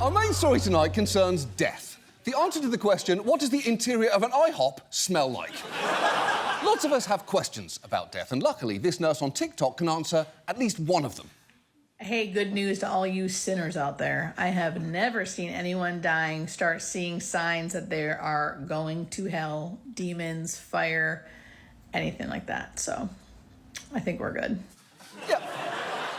Our main story tonight concerns death. The answer to the question, what does the interior of an IHOP smell like? Lots of us have questions about death, and luckily this nurse on TikTok can answer at least one of them. Hey, good news to all you sinners out there. I have never seen anyone dying start seeing signs that they are going to hell, demons, fire, anything like that. So I think we're good. Yeah.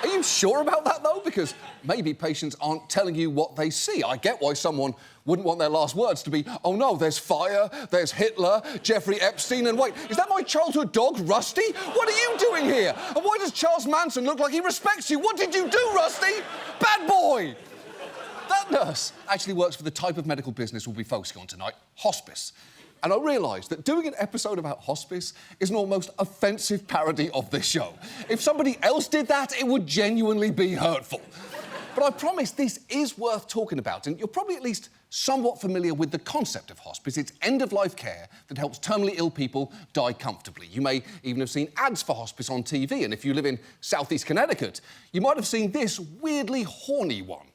Are you sure about that, though? Because maybe patients aren't telling you what they see. I get why someone wouldn't want their last words to be, oh no, there's fire, there's Hitler, Jeffrey Epstein, and wait, is that my childhood dog, Rusty? What are you doing here? And why does Charles Manson look like he respects you? What did you do, Rusty? Bad boy! That nurse actually works for the type of medical business we'll be focusing on tonight, hospice. And I realised that doing an episode about hospice is an almost offensive parody of this show. If somebody else did that, it would genuinely be hurtful. But I promise this is worth talking about, and you're probably at least somewhat familiar with the concept of hospice. It's end-of-life care that helps terminally ill people die comfortably. You may even have seen ads for hospice on TV, and if you live in southeast Connecticut, you might have seen this weirdly horny one.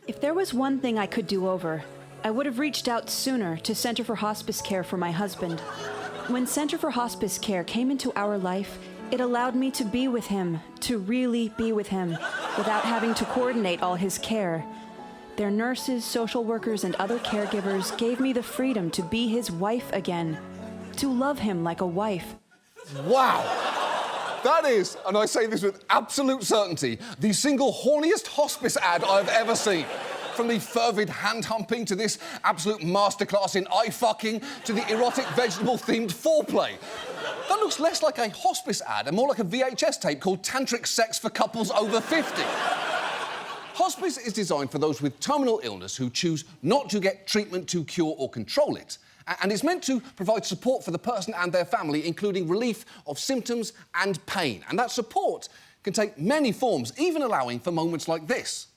If there was one thing I could do over, I would have reached out sooner to Center for Hospice Care for my husband. When Center for Hospice Care came into our life, it allowed me to be with him, to really be with him, without having to coordinate all his care. Their nurses, social workers, and other caregivers gave me the freedom to be his wife again, to love him like a wife. Wow! That is, and I say this with absolute certainty, the single horniest hospice ad I've ever seen. From the fervid hand-humping to this absolute masterclass in eye-fucking to the erotic vegetable-themed foreplay. That looks less like a hospice ad and more like a VHS tape called Tantric Sex for Couples Over 50. Hospice is designed for those with terminal illness who choose not to get treatment to cure or control it. And it's meant to provide support for the person and their family, including relief of symptoms and pain. And that support can take many forms, even allowing for moments like this.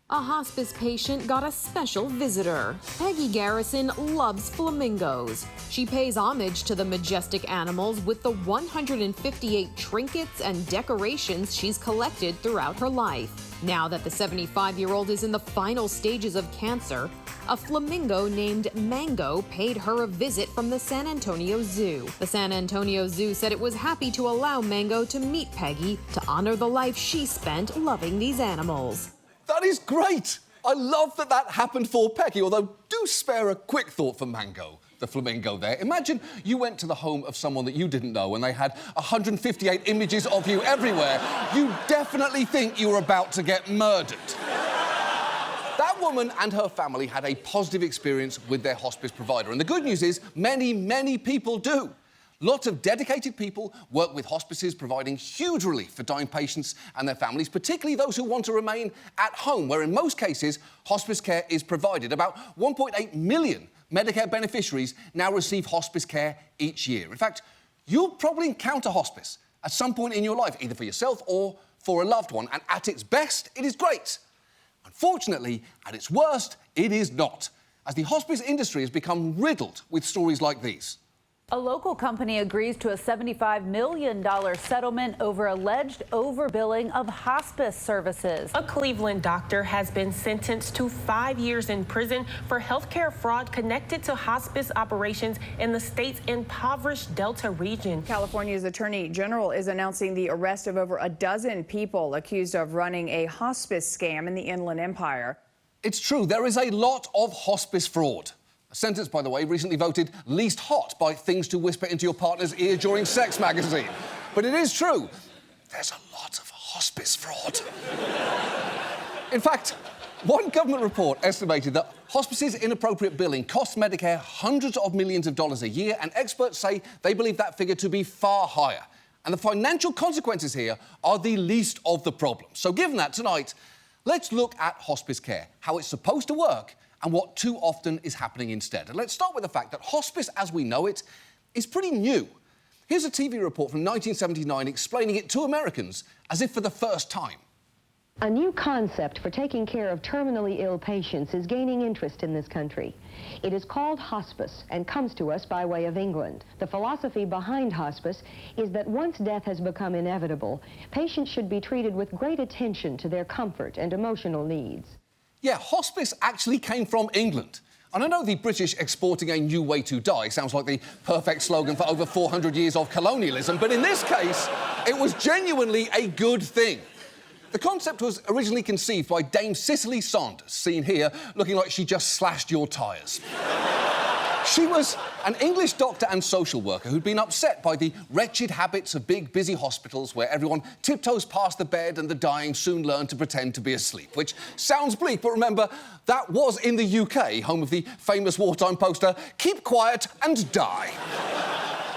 A hospice patient got a special visitor. Peggy Garrison loves flamingos. She pays homage to the majestic animals with the 158 trinkets and decorations she's collected throughout her life. Now that the 75-year-old is in the final stages of cancer, a flamingo named Mango paid her a visit from the San Antonio Zoo. The San Antonio Zoo said it was happy to allow Mango to meet Peggy to honor the life she spent loving these animals. That is great! I love that that happened for Peggy, although do spare a quick thought for Mango, the flamingo there. Imagine you went to the home of someone that you didn't know and they had 158 images of you everywhere. You definitely think you were about to get murdered. That woman and her family had a positive experience with their hospice provider, and the good news is many, many people do. Lots of dedicated people work with hospices, providing huge relief for dying patients and their families, particularly those who want to remain at home, where in most cases, hospice care is provided. About 1.8 million Medicare beneficiaries now receive hospice care each year. In fact, you'll probably encounter hospice at some point in your life, either for yourself or for a loved one, and at its best, it is great. Unfortunately, at its worst, it is not, as the hospice industry has become riddled with stories like these. A local company agrees to a $75 million settlement over alleged overbilling of hospice services. A Cleveland doctor has been sentenced to 5 years in prison for healthcare fraud connected to hospice operations in the state's impoverished Delta region. California's Attorney General is announcing the arrest of over a dozen people accused of running a hospice scam in the Inland Empire. It's true, there is a lot of hospice fraud. A sentence, by the way, recently voted least hot by Things to Whisper into Your Partner's Ear During Sex magazine. But it is true, there's a lot of hospice fraud. In fact, one government report estimated that hospices' inappropriate billing costs Medicare hundreds of millions of dollars a year, and experts say they believe that figure to be far higher. And the financial consequences here are the least of the problems. So given that, tonight, let's look at hospice care, how it's supposed to work, and what too often is happening instead. And let's start with the fact that hospice, as we know it, is pretty new. Here's a TV report from 1979 explaining it to Americans as if for the first time. A new concept for taking care of terminally ill patients is gaining interest in this country. It is called hospice and comes to us by way of England. The philosophy behind hospice is that once death has become inevitable, patients should be treated with great attention to their comfort and emotional needs. Yeah, hospice actually came from England. And I know the British exporting a new way to die sounds like the perfect slogan for over 400 years of colonialism, but in this case, it was genuinely a good thing. The concept was originally conceived by Dame Cicely Saunders, seen here looking like she just slashed your tyres. She was an English doctor and social worker who'd been upset by the wretched habits of big, busy hospitals where everyone tiptoes past the bed and the dying soon learn to pretend to be asleep, which sounds bleak, but remember, that was in the UK, home of the famous wartime poster, "Keep quiet and die."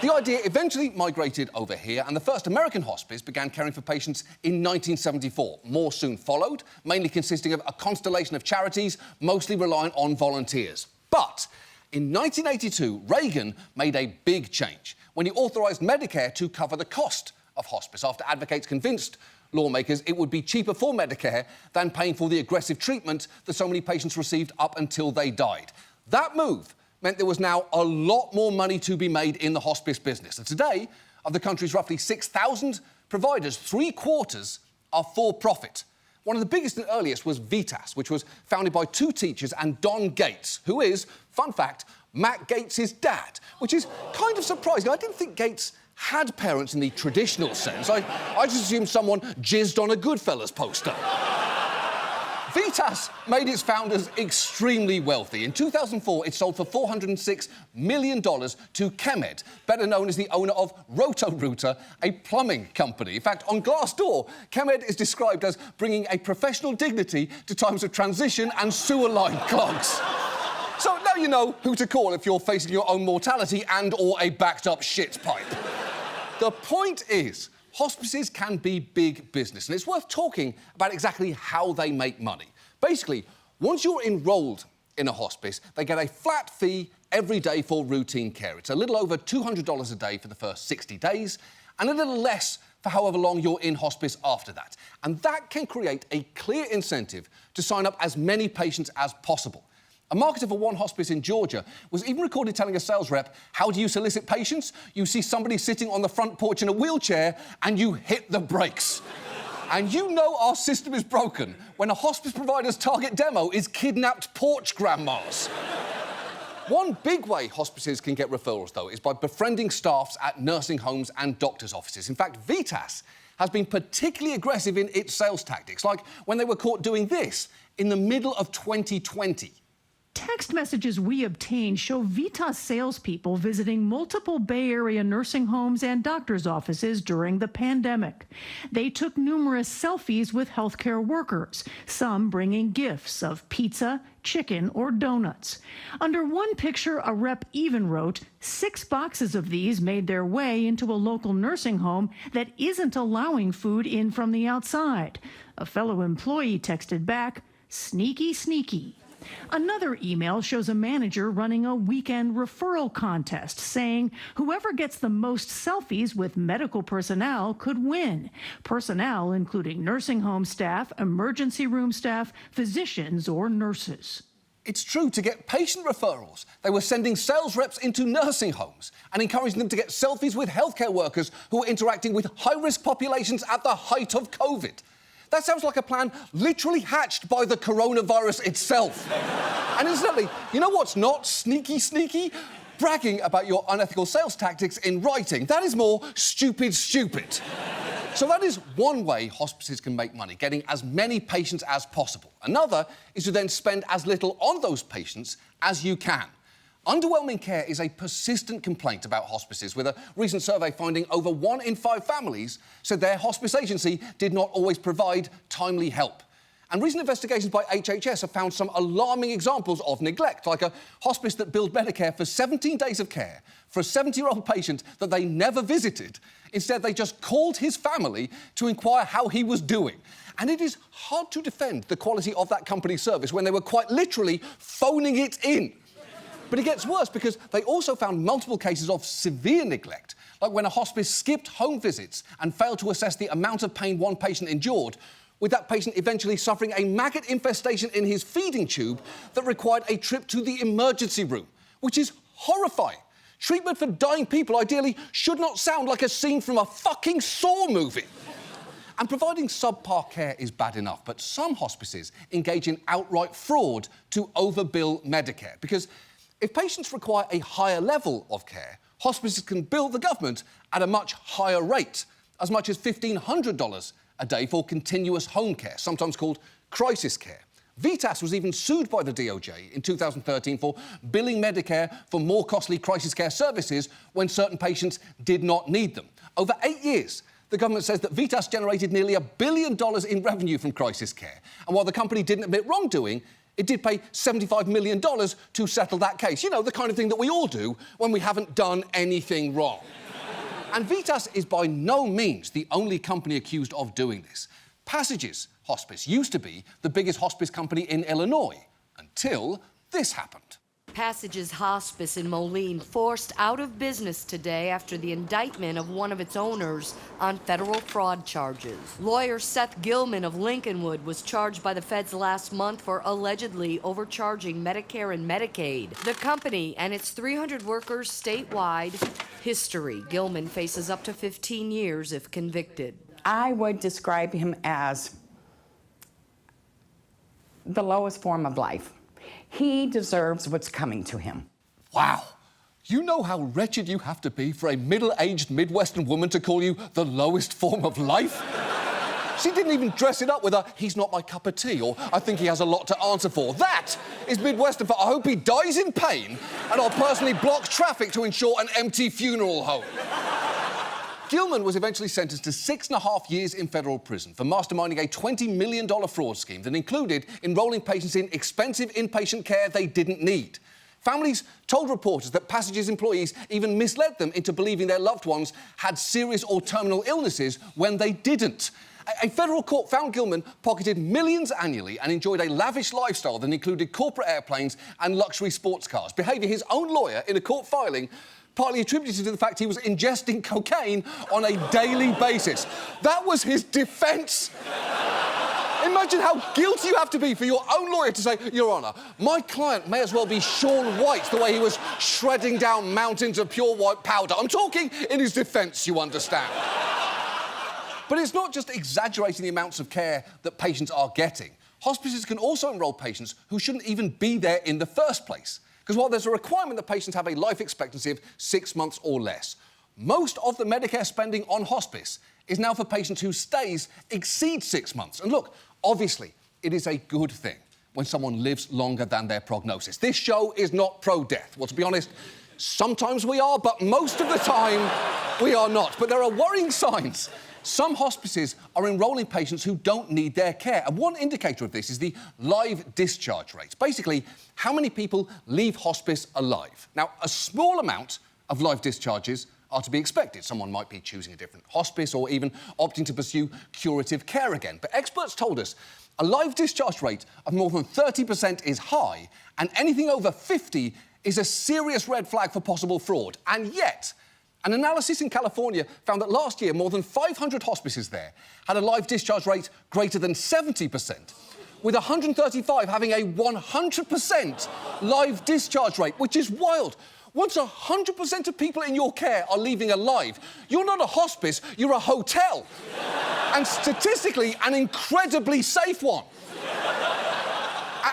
The idea eventually migrated over here, and the first American hospice began caring for patients in 1974. More soon followed, mainly consisting of a constellation of charities, mostly relying on volunteers. But in 1982, Reagan made a big change when he authorised Medicare to cover the cost of hospice after advocates convinced lawmakers it would be cheaper for Medicare than paying for the aggressive treatment that so many patients received up until they died. That move meant there was now a lot more money to be made in the hospice business. And today, of the country's roughly 6,000 providers, 3/4 are for-profit. One of the biggest and earliest was Vitas, which was founded by 2 teachers and Don Gates, who is, fun fact, Matt Gates' dad, which is kind of surprising. I didn't think Gates had parents in the traditional sense. I just assumed someone jizzed on a Goodfellas poster. Vitas made its founders extremely wealthy. In 2004, it sold for $406 million to Chemed, better known as the owner of Roto-Rooter, a plumbing company. In fact, on Glassdoor, Chemed is described as bringing a professional dignity to times of transition and sewer line clogs. So now you know who to call if you're facing your own mortality and/or a backed-up shit pipe. The point is, hospices can be big business, and it's worth talking about exactly how they make money. Basically, once you're enrolled in a hospice, they get a flat fee every day for routine care. It's a little over $200 a day for the first 60 days, and a little less for however long you're in hospice after that. And that can create a clear incentive to sign up as many patients as possible. A marketer for one hospice in Georgia was even recorded telling a sales rep, "How do you solicit patients? You see somebody sitting on the front porch in a wheelchair and you hit the brakes." And you know our system is broken when a hospice provider's target demo is kidnapped porch grandmas. One big way hospices can get referrals, though, is by befriending staffs at nursing homes and doctors' offices. In fact, Vitas has been particularly aggressive in its sales tactics, like when they were caught doing this in the middle of 2020. Text messages we obtained show Vitas salespeople visiting multiple Bay Area nursing homes and doctors' offices during the pandemic. They took numerous selfies with healthcare workers, some bringing gifts of pizza, chicken, or donuts. Under one picture, a rep even wrote, 6 boxes of these made their way into a local nursing home that isn't allowing food in from the outside. A fellow employee texted back, "Sneaky, sneaky." Another email shows a manager running a weekend referral contest saying whoever gets the most selfies with medical personnel could win. Personnel including nursing home staff, emergency room staff, physicians, or nurses. It's true, to get patient referrals, they were sending sales reps into nursing homes and encouraging them to get selfies with healthcare workers who were interacting with high-risk populations at the height of COVID. That sounds like a plan literally hatched by the coronavirus itself. And incidentally, you know what's not sneaky, sneaky? Bragging about your unethical sales tactics in writing. That is more stupid, stupid. So that is one way hospices can make money, getting as many patients as possible. Another is to then spend as little on those patients as you can. Underwhelming care is a persistent complaint about hospices, with a recent survey finding over 1 in 5 families said their hospice agency did not always provide timely help. And recent investigations by HHS have found some alarming examples of neglect, like a hospice that billed Medicare for 17 days of care for a 70-year-old patient that they never visited. Instead, they just called his family to inquire how he was doing. And it is hard to defend the quality of that company's service when they were quite literally phoning it in. But it gets worse because they also found multiple cases of severe neglect, like when a hospice skipped home visits and failed to assess the amount of pain one patient endured, with that patient eventually suffering a maggot infestation in his feeding tube that required a trip to the emergency room, which is horrifying. Treatment for dying people, ideally, should not sound like a scene from a fucking Saw movie. And providing subpar care is bad enough, but some hospices engage in outright fraud to overbill Medicare. Because if patients require a higher level of care, hospices can bill the government at a much higher rate, as much as $1,500 a day for continuous home care, sometimes called crisis care. VITAS was even sued by the DOJ in 2013 for billing Medicare for more costly crisis care services when certain patients did not need them. Over 8 years, the government says that VITAS generated nearly $1 billion in revenue from crisis care. And while the company didn't admit wrongdoing, it did pay $75 million to settle that case. You know, the kind of thing that we all do when we haven't done anything wrong. And VITAS is by no means the only company accused of doing this. Passages Hospice used to be the biggest hospice company in Illinois, until this happened. Passages Hospice in Moline forced out of business today after the indictment of one of its owners on federal fraud charges. Lawyer Seth Gilman of Lincolnwood was charged by the feds last month for allegedly overcharging Medicare and Medicaid. The company and its 300 workers statewide history. Gilman faces up to 15 years if convicted. I would describe him as the lowest form of life. He deserves what's coming to him. Wow. You know how wretched you have to be for a middle-aged Midwestern woman to call you the lowest form of life? She didn't even dress it up with a, "he's not my cup of tea," or "I think he has a lot to answer for." That is Midwestern for, "I hope he dies in pain, and I'll personally block traffic to ensure an empty funeral home." Gilman was eventually sentenced to 6.5 years in federal prison for masterminding a $20 million fraud scheme that included enrolling patients in expensive inpatient care they didn't need. Families told reporters that Passages employees even misled them into believing their loved ones had serious or terminal illnesses when they didn't. A federal court found Gilman pocketed millions annually and enjoyed a lavish lifestyle that included corporate airplanes and luxury sports cars, behaviour his own lawyer in a court filing partly attributed to the fact he was ingesting cocaine on a daily basis. That was his defence. Imagine how guilty you have to be for your own lawyer to say, "Your Honour, my client may as well be Shaun White the way he was shredding down mountains of pure white powder." I'm talking in his defence, you understand. But it's not just exaggerating the amounts of care that patients are getting. Hospices can also enrol patients who shouldn't even be there in the first place. Because while there's a requirement that patients have a life expectancy of 6 months or less, most of the Medicare spending on hospice is now for patients whose stays exceed 6 months. And look, obviously, it is a good thing when someone lives longer than their prognosis. This show is not pro-death. Well, to be honest, sometimes we are, but most of the time we are not. But there are worrying signs. Some hospices are enrolling patients who don't need their care. And one indicator of this is the live discharge rate. Basically, how many people leave hospice alive. Now, a small amount of live discharges are to be expected. Someone might be choosing a different hospice or even opting to pursue curative care again. But experts told us a live discharge rate of more than 30% is high, and anything over 50 is a serious red flag for possible fraud. And yet, an analysis in California found that last year, more than 500 hospices there had a live discharge rate greater than 70%, with 135 having a 100% live discharge rate, which is wild. Once 100% of people in your care are leaving alive, you're not a hospice, you're a hotel. And statistically, an incredibly safe one.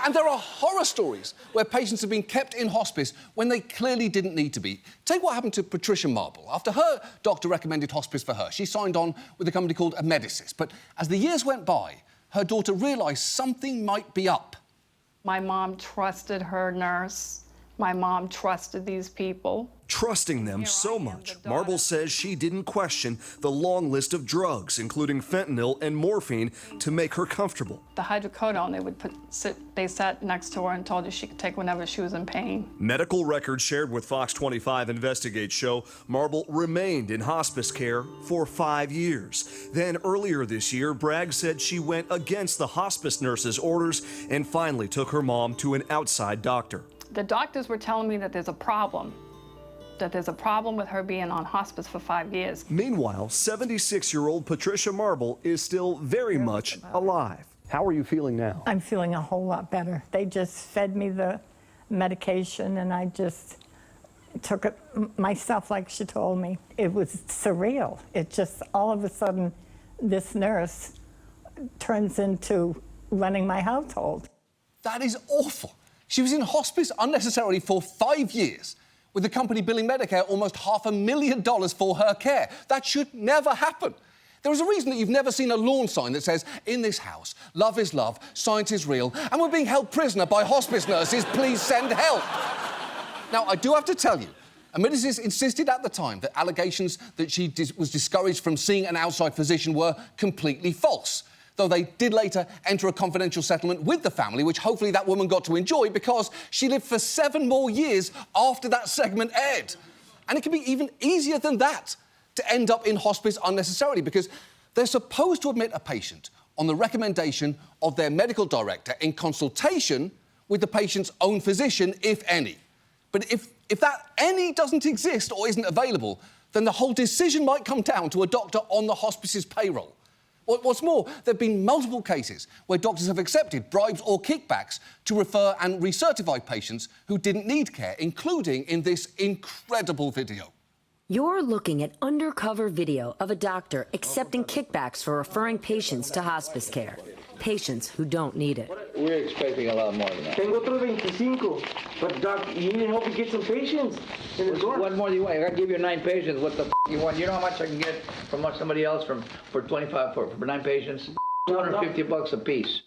And there are horror stories where patients have been kept in hospice when they clearly didn't need to be. Take what happened to Patricia Marble. After her doctor recommended hospice for her, she signed on with a company called Amedisys. But as the years went by, her daughter realised something might be up. My mom trusted her nurse. My mom trusted these people. Trusting them so much, Marble says she didn't question the long list of drugs, including fentanyl and morphine, to make her comfortable. The hydrocodone they sat next to her and told her she could take whenever she was in pain. Medical records shared with Fox 25 Investigate show Marble remained in hospice care for 5 years. Then earlier this year, Bragg said she went against the hospice nurse's orders and finally took her mom to an outside doctor. The doctors were telling me that there's a problem with her being on hospice for 5 years. Meanwhile, 76-year-old Patricia Marble is still very much alive. How are you feeling now? I'm feeling a whole lot better. They just fed me the medication and I just took it myself like she told me. It was surreal. It just all of a sudden this nurse turns into running my household. That is awful. She was in hospice unnecessarily for 5 years, with the company billing Medicare almost $500,000 for her care. That should never happen. There is a reason that you've never seen a lawn sign that says, "In this house, love is love, science is real, and we're being held prisoner by hospice nurses, please send help." Now, I do have to tell you, Amidis insisted at the time that allegations that she was discouraged from seeing an outside physician were completely false, though they did later enter a confidential settlement with the family, which hopefully that woman got to enjoy because she lived for 7 more years after that segment aired. And it can be even easier than that to end up in hospice unnecessarily, because they're supposed to admit a patient on the recommendation of their medical director in consultation with the patient's own physician, if any. But if that any doesn't exist or isn't available, then the whole decision might come down to a doctor on the hospice's payroll. What's more, there have been multiple cases where doctors have accepted bribes or kickbacks to refer and recertify patients who didn't need care, including in this incredible video. You're looking at undercover video of a doctor accepting kickbacks for referring patients to hospice care. Patients who don't need it. We're expecting a lot more than that. Tengo otros 25, but doc, you need to help me get some patients in the door. What more do you want? I gotta give you 9 patients. What the you want? You know how much I can get from somebody else for 25 for 9 patients? $250 a piece.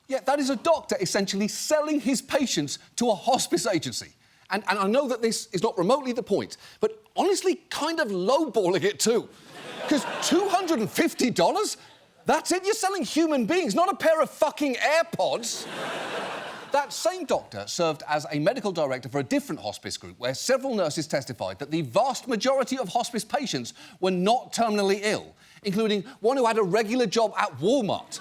Yeah, that is a doctor essentially selling his patients to a hospice agency. And I know that this is not remotely the point, but honestly kind of lowballing it too. Because $250? That's it? You're selling human beings, not a pair of fucking AirPods. That same doctor served as a medical director for a different hospice group where several nurses testified that the vast majority of hospice patients were not terminally ill, including one who had a regular job at Walmart.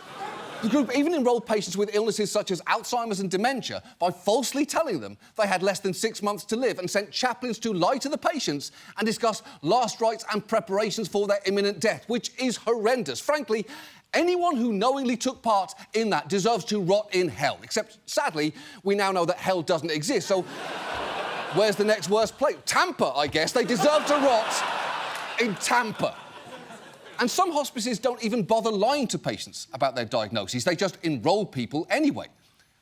The group even enrolled patients with illnesses such as Alzheimer's and dementia by falsely telling them they had less than 6 months to live, and sent chaplains to lie to the patients and discuss last rites and preparations for their imminent death, which is horrendous. Frankly, anyone who knowingly took part in that deserves to rot in hell. Except, sadly, we now know that hell doesn't exist, so where's the next worst place? Tampa, I guess. They deserve to rot in Tampa. And some hospices don't even bother lying to patients about their diagnoses. They just enroll people anyway.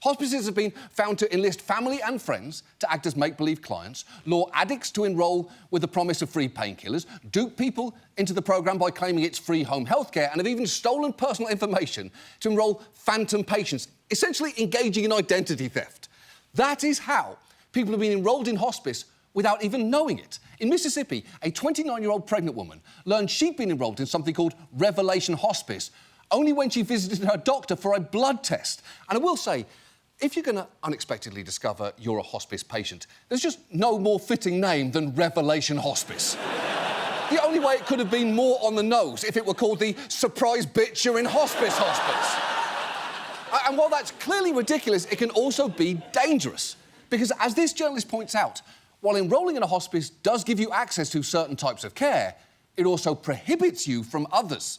Hospices have been found to enlist family and friends to act as make-believe clients, lure addicts to enrol with the promise of free painkillers, dupe people into the programme by claiming it's free home healthcare, and have even stolen personal information to enrol phantom patients, essentially engaging in identity theft. That is how people have been enrolled in hospice without even knowing it. In Mississippi, a 29-year-old pregnant woman learned she'd been enrolled in something called Revelation Hospice only when she visited her doctor for a blood test. And I will say, if you're going to unexpectedly discover you're a hospice patient, there's just no more fitting name than Revelation Hospice. The only way it could have been more on the nose if it were called the Surprise Bitch You're in Hospice Hospice. And while that's clearly ridiculous, it can also be dangerous. Because as this journalist points out, while enrolling in a hospice does give you access to certain types of care, it also prohibits you from others.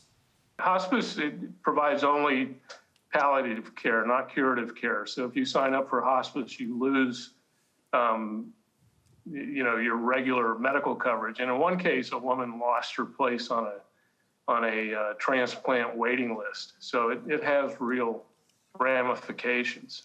Hospice provides only palliative care, not curative care. So if you sign up for hospice, you lose, your regular medical coverage. And in one case, a woman lost her place on a transplant waiting list. So it has real ramifications.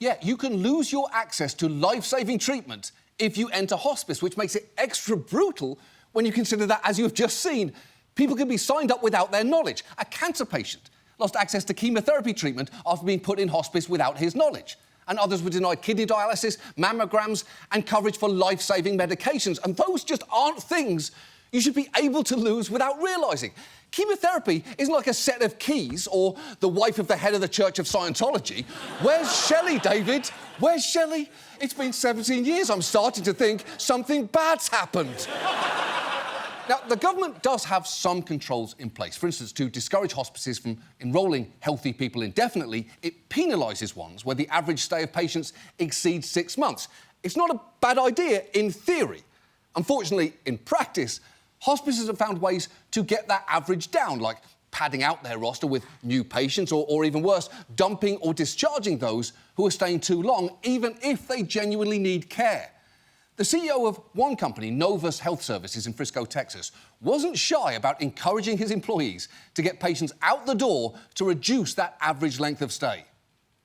Yeah, you can lose your access to life-saving treatment if you enter hospice, which makes it extra brutal when you consider that, as you have just seen, people can be signed up without their knowledge. A cancer patient lost access to chemotherapy treatment after being put in hospice without his knowledge. And others were denied kidney dialysis, mammograms, and coverage for life-saving medications. And those just aren't things you should be able to lose without realising. Chemotherapy isn't like a set of keys or the wife of the head of the Church of Scientology. Where's Shelley, David? Where's Shelley? It's been 17 years. I'm starting to think something bad's happened. Now, the government does have some controls in place. For instance, to discourage hospices from enrolling healthy people indefinitely, it penalises ones where the average stay of patients exceeds 6 months. It's not a bad idea in theory. Unfortunately, in practice, hospices have found ways to get that average down, like padding out their roster with new patients, or even worse, dumping or discharging those who are staying too long, even if they genuinely need care. The CEO of one company, Novus Health Services in Frisco, Texas, wasn't shy about encouraging his employees to get patients out the door to reduce that average length of stay.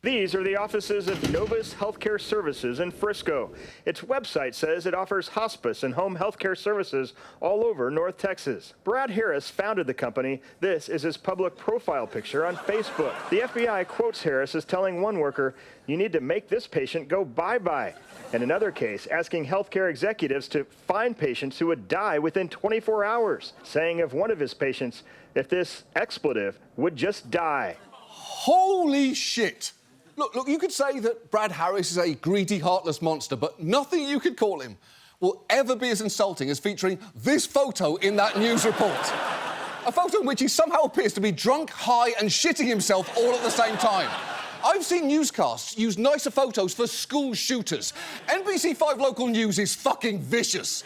These are the offices of Novus Healthcare Services in Frisco. Its website says it offers hospice and home healthcare services all over North Texas. Brad Harris founded the company. This is his public profile picture on Facebook. The FBI quotes Harris as telling one worker, "You need to make this patient go bye-bye." In another case, asking healthcare executives to find patients who would die within 24 hours, saying of one of his patients, if this expletive would just die. Holy shit! Look, you could say that Brad Harris is a greedy, heartless monster, but nothing you could call him will ever be as insulting as featuring this photo in that news report. A photo in which he somehow appears to be drunk, high, and shitting himself all at the same time. I've seen newscasts use nicer photos for school shooters. NBC5 Local News is fucking vicious.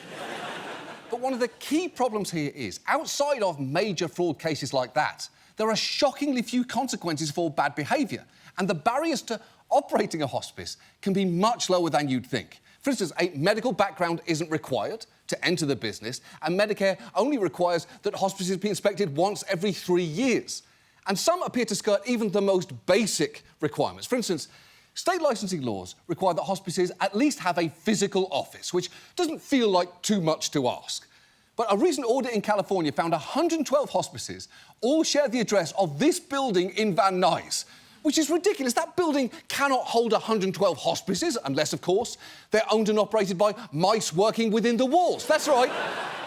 But one of the key problems here is, outside of major fraud cases like that, there are shockingly few consequences for bad behaviour, and the barriers to operating a hospice can be much lower than you'd think. For instance, a medical background isn't required to enter the business, and Medicare only requires that hospices be inspected once every 3 years. And some appear to skirt even the most basic requirements. For instance, state licensing laws require that hospices at least have a physical office, which doesn't feel like too much to ask. But a recent audit in California found 112 hospices all share the address of this building in Van Nuys, which is ridiculous. That building cannot hold 112 hospices, unless, of course, they're owned and operated by mice working within the walls. That's right.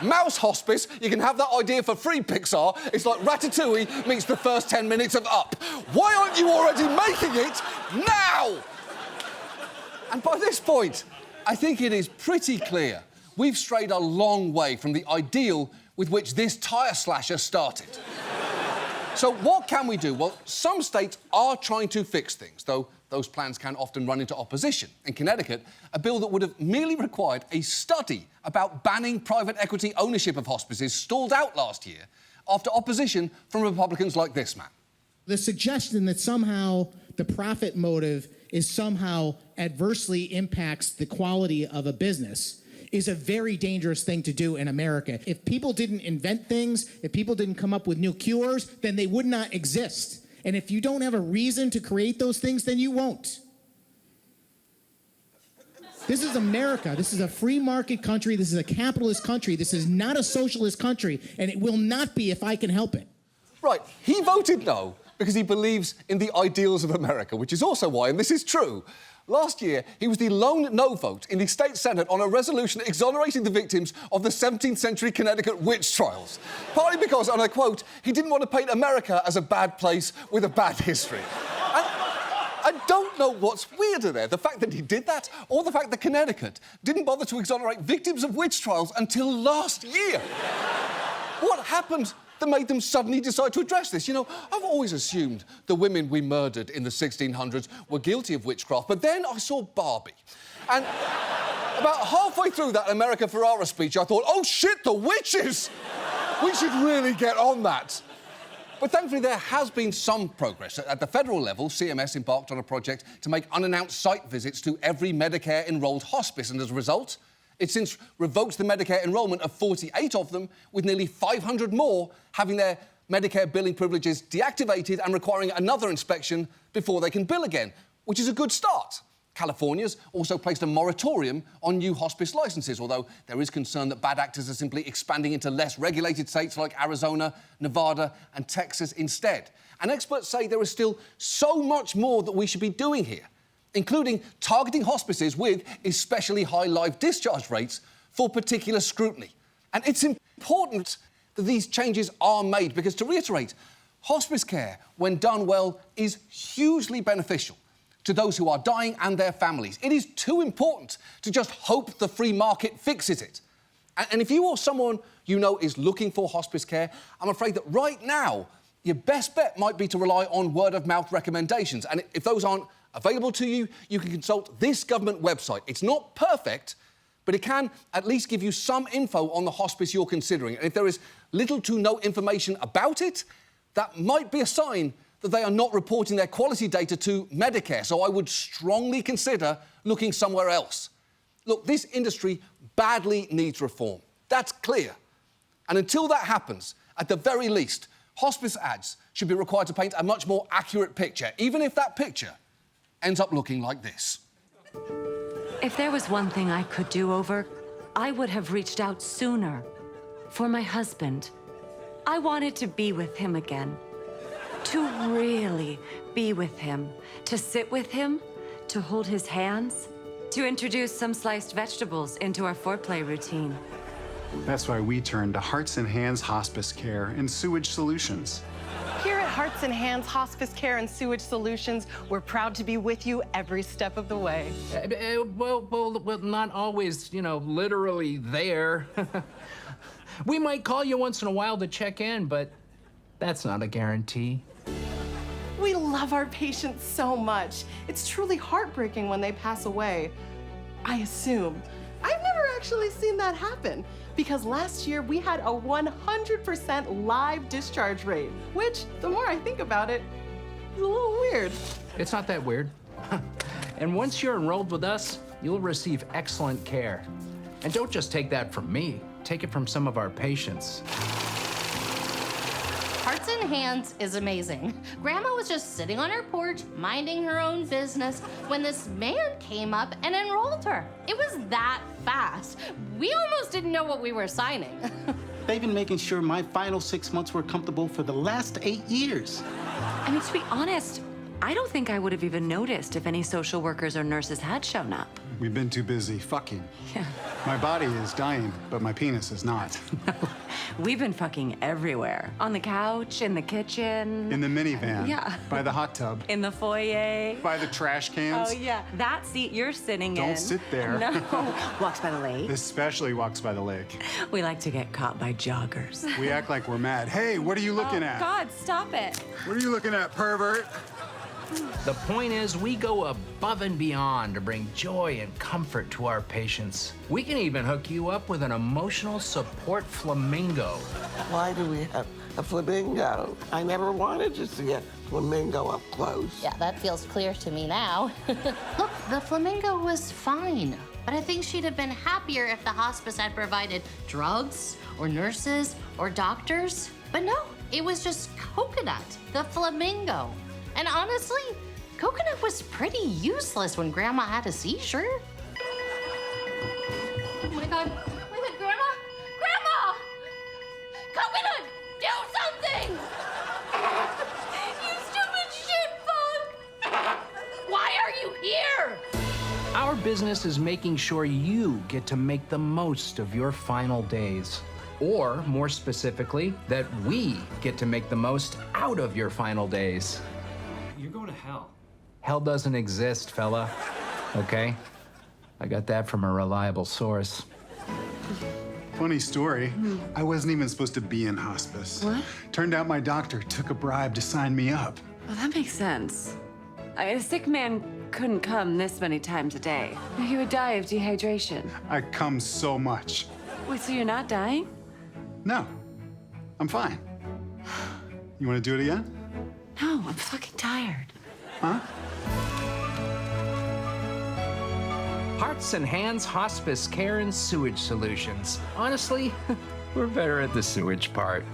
Mouse Hospice, you can have that idea for free, Pixar. It's like Ratatouille meets the first 10 minutes of Up. Why aren't you already making it now? And by this point, I think it is pretty clear we've strayed a long way from the ideal with which this tyre slasher started. So what can we do? Well, some states are trying to fix things, though those plans can often run into opposition. In Connecticut, a bill that would have merely required a study about banning private equity ownership of hospices stalled out last year after opposition from Republicans like this man. The suggestion that somehow the profit motive is somehow adversely impacts the quality of a business is a very dangerous thing to do in America. If people didn't invent things, if people didn't come up with new cures, then they would not exist. And if you don't have a reason to create those things, then you won't. This is America. This is a free market country. This is a capitalist country. This is not a socialist country, and it will not be if I can help it. Right, he voted no because he believes in the ideals of America, which is also why, and this is true, last year, he was the lone no vote in the state Senate on a resolution exonerating the victims of the 17th century Connecticut witch trials. Partly because, and I quote, he didn't want to paint America as a bad place with a bad history. And I don't know what's weirder there, the fact that he did that or the fact that Connecticut didn't bother to exonerate victims of witch trials until last year. What happened that made them suddenly decide to address this? You know, I've always assumed the women we murdered in the 1600s were guilty of witchcraft, but then I saw Barbie. And about halfway through that America Ferrera speech, I thought, oh shit, the witches! We should really get on that. But thankfully, there has been some progress. At the federal level, CMS embarked on a project to make unannounced site visits to every Medicare-enrolled hospice, and as a result, it's since revoked the Medicare enrolment of 48 of them, with nearly 500 more having their Medicare billing privileges deactivated and requiring another inspection before they can bill again, which is a good start. California's also placed a moratorium on new hospice licenses, although there is concern that bad actors are simply expanding into less regulated states like Arizona, Nevada, and Texas instead. And experts say there is still so much more that we should be doing here, including targeting hospices with especially high live discharge rates for particular scrutiny. And it's important that these changes are made because, to reiterate, hospice care, when done well, is hugely beneficial to those who are dying and their families. It is too important to just hope the free market fixes it. And if you or someone you know is looking for hospice care, I'm afraid that right now, your best bet might be to rely on word-of-mouth recommendations. And if those aren't available to you, you can consult this government website. It's not perfect, but it can at least give you some info on the hospice you're considering. And if there is little to no information about it, that might be a sign that they are not reporting their quality data to Medicare, so I would strongly consider looking somewhere else. Look, this industry badly needs reform. That's clear. And until that happens, at the very least, hospice ads should be required to paint a much more accurate picture, even if that picture ends up looking like this. If there was one thing I could do over, I would have reached out sooner. For my husband. I wanted to be with him again. To really be with him. To sit with him. To hold his hands. To introduce some sliced vegetables into our foreplay routine. That's why we turned to Hearts and Hands Hospice Care and Sewage Solutions. Here at Hearts and Hands Hospice Care and Sewage Solutions, we're proud to be with you every step of the way. Well, not always, literally there. We might call you once in a while to check in, but that's not a guarantee. We love our patients so much. It's truly heartbreaking when they pass away. I assume. I've never actually seen that happen because last year we had a 100% live discharge rate, which, the more I think about it, is a little weird. It's not that weird. And once you're enrolled with us, you'll receive excellent care. And don't just take that from me. Take it from some of our patients. Hearts and Hands is amazing. Grandma was just sitting on her porch, minding her own business, when this man came up and enrolled her. It was that fast. We almost didn't know what we were signing. They've been making sure my final 6 months were comfortable for the last 8 years. I mean, to be honest, I don't think I would have even noticed if any social workers or nurses had shown up. We've been too busy fucking. Yeah. My body is dying, but my penis is not. We've been fucking everywhere. On the couch, in the kitchen. In the minivan. Yeah. By the hot tub. In the foyer. By the trash cans. Oh, yeah. That seat you're sitting in. Don't sit there. No. Walks by the lake. Especially walks by the lake. We like to get caught by joggers. We act like we're mad. Hey, what are you looking at? God, stop it. What are you looking at, pervert? The point is, we go above and beyond to bring joy and comfort to our patients. We can even hook you up with an emotional support flamingo. Why do we have a flamingo? I never wanted to see a flamingo up close. Yeah, that feels clear to me now. Look, the flamingo was fine, but I think she'd have been happier if the hospice had provided drugs or nurses or doctors. But no, it was just Coconut, the flamingo. And honestly, Coconut was pretty useless when Grandma had a seizure. Oh my God, Grandma! Grandma! Coconut, do something! You stupid shitbug! Why are you here? Our business is making sure you get to make the most of your final days. Or, more specifically, that we get to make the most out of your final days. You're going to hell. Hell doesn't exist, fella. Okay? I got that from a reliable source. Funny story. I wasn't even supposed to be in hospice. What? Turned out my doctor took a bribe to sign me up. Well, that makes sense. I mean, a sick man couldn't come this many times a day. He would die of dehydration. I come so much. Wait, so you're not dying? No, I'm fine. You want to do it again? No, I'm fucking tired. Huh? Hearts and Hands Hospice Care and Sewage Solutions. Honestly, we're better at the sewage part.